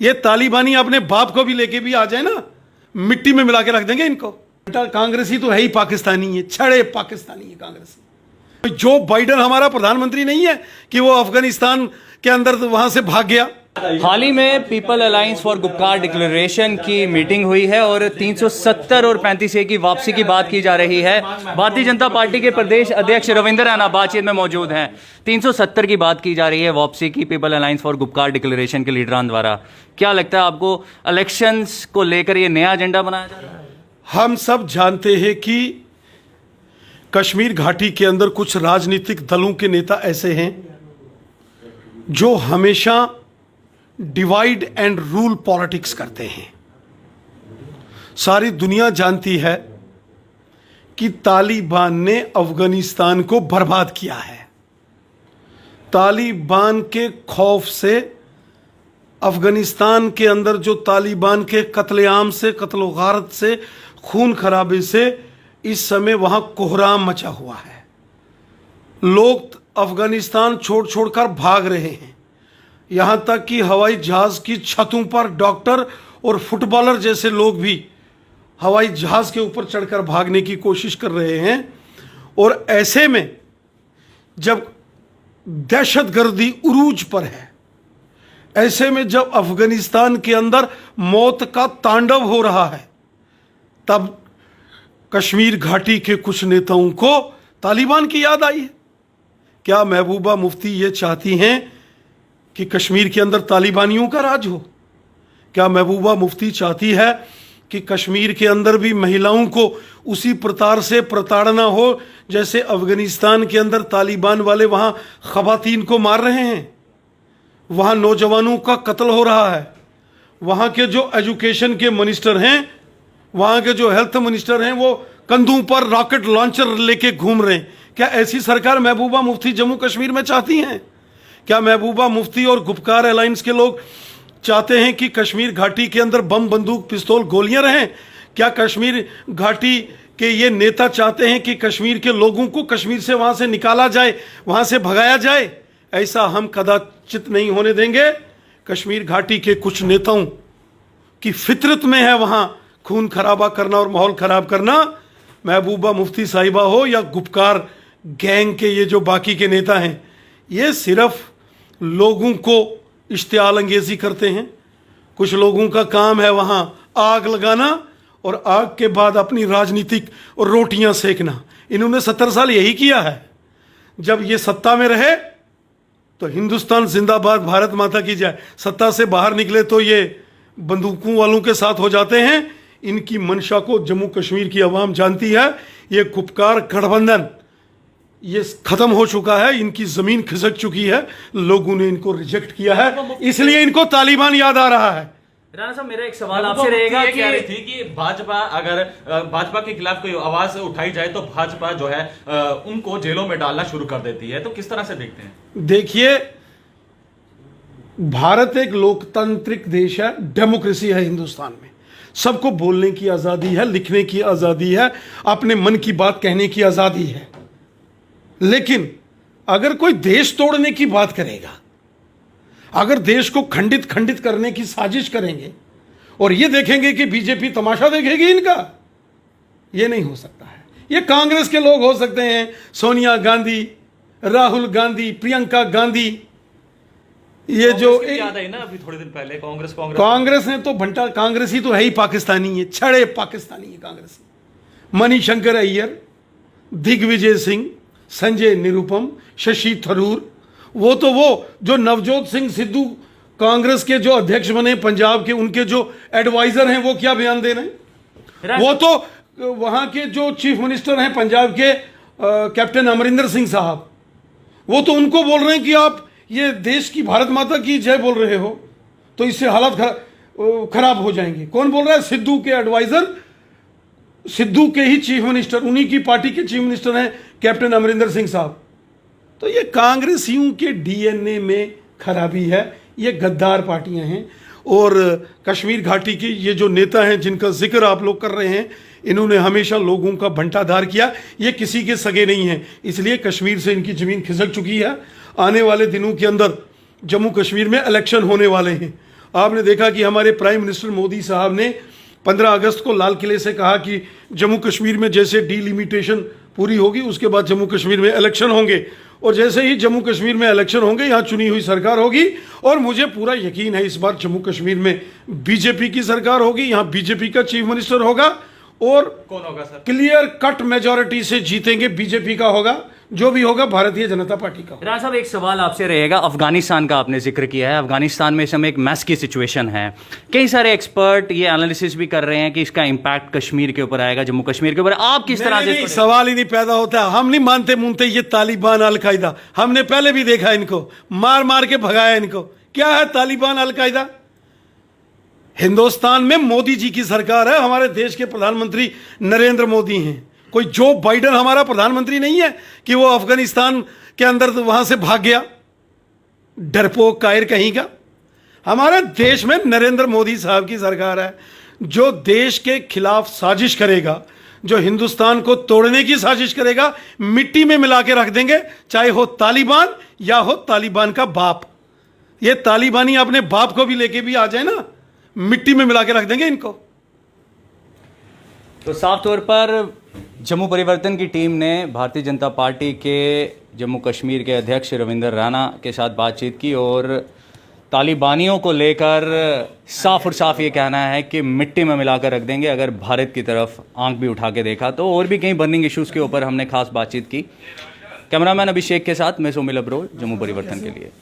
ये तालिबानी अपने बाप को भी लेके भी आ जाए ना, मिट्टी में मिला के रख देंगे इनको। कांग्रेसी तो है ही पाकिस्तानी है, छड़े पाकिस्तानी है कांग्रेसी। जो बाइडेन हमारा प्रधानमंत्री नहीं है कि वो अफगानिस्तान के अंदर वहां से भाग गया। हाल ही में people alliance for Gupkar declaration की मीटिंग हुई है और 370 और 35A की वापसी की बात की जा रही है। भारतीय जनता पार्टी के प्रदेश अध्यक्ष रविंद्र रैना बातचीत में मौजूद हैं। 370 की बात की जा रही है वापसी की people alliance for Gupkar declaration के लीडरान द्वारा। क्या लगता है आपको, इलेक्शंस को लेकर ये नया एजेंडा बनाया जा रहा है? हम सब जानते हैं कि कश्मीर घाटी के अंदर कुछ राजनीतिक दलों के नेता ऐसे हैं जो हमेशा डिवाइड एंड रूल पॉलिटिक्स करते हैं। सारी दुनिया जानती है कि तालिबान ने अफगानिस्तान को बर्बाद किया है। तालिबान के खौफ से, अफगानिस्तान के अंदर जो तालिबान के कत्लेआम से, कत्लो-गारत से, खून खराबे से इस समय वहां कोहराम मचा हुआ है। लोग अफगानिस्तान छोड़ छोड़कर भाग रहे हैं। यहां तक कि हवाई जहाज की छतों पर डॉक्टर और फुटबॉलर जैसे लोग भी हवाई जहाज के ऊपर चढ़कर भागने की कोशिश कर रहे हैं। और ऐसे में जब दहशतगर्दी उरूज पर है, ऐसे में जब अफगानिस्तान के अंदर मौत का तांडव हो रहा है, तब कश्मीर घाटी के कुछ नेताओं को तालिबान की याद आई है। क्या महबूबा मुफ्ती ये चाहती हैं कि कश्मीर के अंदर तालिबानियों का राज हो? क्या महबूबा मुफ्ती चाहती है कि कश्मीर के अंदर भी महिलाओं को उसी प्रकार से प्रताड़ना हो जैसे अफगानिस्तान के अंदर तालिबान वाले वहां खवातीन को मार रहे हैं, वहां नौजवानों का कत्ल हो रहा है, वहां के जो एजुकेशन के मिनिस्टर हैं, वहां के जो हेल्थ मिनिस्टर हैं, वो कंधों पर रॉकेट लॉन्चर लेके घूम रहे हैं? क्या ऐसी सरकार महबूबा मुफ्ती जम्मू कश्मीर में चाहती हैं? क्या महबूबा मुफ्ती और गुपकार अलायंस के लोग चाहते हैं कि कश्मीर घाटी के अंदर बम, बंदूक, पिस्तौल, गोलियां रहें? क्या कश्मीर घाटी के ये नेता चाहते हैं कि कश्मीर के लोगों को कश्मीर से वहां से निकाला जाए, वहां से भगाया जाए? ऐसा हम कदाचित नहीं होने देंगे। कश्मीर घाटी के कुछ नेताओं की फितरत में है वहां खून खराबा करना और माहौल खराब करना। महबूबा मुफ्ती साहिबा हो या गुपकार गैंग के ये जो बाकी के नेता हैं, ये सिर्फ लोगों को इश्तियाल अंगेजी करते हैं। कुछ लोगों का काम है वहां आग लगाना और आग के बाद अपनी राजनीतिक और रोटियां सेकना। इन्होंने 70 साल यही किया है। जब ये सत्ता में रहे तो हिंदुस्तान जिंदाबाद, भारत माता की जय, सत्ता से बाहर निकले तो ये बंदूकों वालों के साथ हो जाते हैं। इनकी मंशा को जम्मू कश्मीर की आवाम जानती है। ये गुपकार गठबंधन ये खत्म हो चुका है, इनकी जमीन खिसक चुकी है, लोगों ने इनको रिजेक्ट किया है, इसलिए इनको तालिबान याद आ रहा है। राणा साहब, मेरा एक सवाल आपसे रहेगा कि कह रही थी कि भाजपा, अगर भाजपा के खिलाफ कोई आवाज उठाई जाए तो भाजपा जो है उनको जेलों में डालना शुरू कर देती है, तो किस तरह से देखते हैं? देखिए, भारत एक लोकतांत्रिक देश है, डेमोक्रेसी है हिंदुस्तान में। सबको बोलने की आजादी है, लिखने की आजादी है, अपने मन की बात कहने की आजादी है। लेकिन अगर कोई देश तोड़ने की बात करेगा, अगर देश को खंडित खंडित करने की साजिश करेंगे और ये देखेंगे कि बीजेपी तमाशा देखेगी इनका, ये नहीं हो सकता है। ये कांग्रेस के लोग हो सकते हैं, सोनिया गांधी, राहुल गांधी, प्रियंका गांधी, ये जो याद है ना अभी थोड़े दिन पहले कांग्रेस ने तो भंटा, कांग्रेसी तो है ही पाकिस्तानी है, छड़े पाकिस्तानी है कांग्रेसी। मणिशंकर अय्यर, दिग्विजय सिंह, संजय निरुपम, शशि थरूर, वो जो नवजोत सिंह सिद्धू कांग्रेस के जो अध्यक्ष बने पंजाब के, उनके जो एडवाइजर हैं, वो क्या बयान दे रहे हैं? वो तो वहां के जो चीफ मिनिस्टर हैं पंजाब के, कैप्टन अमरिंदर सिंह साहब, वो तो उनको बोल रहे हैं कि आप ये देश की भारत माता की जय बोल रहे हो तो इससे हालात खराब हो जाएंगे। कौन बोल रहा है? सिद्धू के एडवाइजर, सिद्धू के ही चीफ मिनिस्टर, उन्हीं की पार्टी के चीफ मिनिस्टर हैं कैप्टन अमरिंदर सिंह साहब। तो ये कांग्रेसियों के डीएनए में खराबी है, ये गद्दार पार्टियां हैं। और कश्मीर घाटी के ये जो नेता हैं जिनका जिक्र आप लोग कर रहे हैं, इन्होंने हमेशा लोगों का भंटाधार किया। ये किसी के सगे नहीं हैं, इसलिए कश्मीर से इनकी ज़मीन खिसक चुकी है। आने वाले दिनों के अंदर जम्मू कश्मीर में इलेक्शन होने वाले हैं। आपने देखा कि हमारे प्राइम मिनिस्टर मोदी साहब ने 15 अगस्त को लाल किले से कहा कि जम्मू कश्मीर में जैसे डीलिमिटेशन पूरी होगी उसके बाद जम्मू कश्मीर में इलेक्शन होंगे, और जैसे ही जम्मू कश्मीर में इलेक्शन होंगे यहाँ चुनी हुई सरकार होगी। और मुझे पूरा यकीन है इस बार जम्मू कश्मीर में बीजेपी की सरकार होगी, यहाँ बीजेपी का चीफ मिनिस्टर होगा और कौन होगा सर? क्लियर कट मेजॉरिटी से जीतेंगे, बीजेपी का होगा, जो भी होगा भारतीय जनता पार्टी का होगा। राणा साहब, एक सवाल आपसे रहेगा। अफगानिस्तान का आपने जिक्र किया है। अफगानिस्तान में इस समय एक मैस की सिचुएशन है। कई सारे एक्सपर्ट ये एनालिसिस भी कर रहे हैं कि इसका इंपैक्ट कश्मीर के ऊपर आएगा, जम्मू कश्मीर के ऊपर। आप किस तरह से? सवाल ही नहीं पैदा होता। हम नहीं मानते मुनते ये तालिबान अलकायदा, हमने पहले भी देखा इनको, मार मार के भगाया इनको। क्या है तालिबान अलकायदा? हिंदुस्तान में मोदी जी की सरकार है, हमारे देश के प्रधानमंत्री नरेंद्र मोदी हैं। कोई जो बाइडन हमारा प्रधानमंत्री नहीं है कि वो अफगानिस्तान के अंदर तो वहां से भाग गया, डरपोक कायर कहीं का। हमारे देश में नरेंद्र मोदी साहब की सरकार है। जो देश के खिलाफ साजिश करेगा, जो हिंदुस्तान को तोड़ने की साजिश करेगा, मिट्टी में मिला के रख देंगे, चाहे हो तालिबान या हो तालिबान का बाप। ये तालिबानी अपने बाप को भी लेके भी आ जाए ना, मिट्टी में मिला के रख देंगे इनको। तो साफ तौर पर जम्मू परिवर्तन की टीम ने भारतीय जनता पार्टी के जम्मू कश्मीर के अध्यक्ष रविंदर राणा के साथ बातचीत की और तालिबानियों को लेकर साफ और साफ ये कहना है कि मिट्टी में मिलाकर रख देंगे। अगर भारत की तरफ आंख भी उठा के देखा तो और भी कई बर्निंग इश्यूज़ के ऊपर हमने खास बातचीत की। कैमरामैन अभिषेक के साथ मैं सोमिल अब्रोल, जम्मू परिवर्तन के लिए।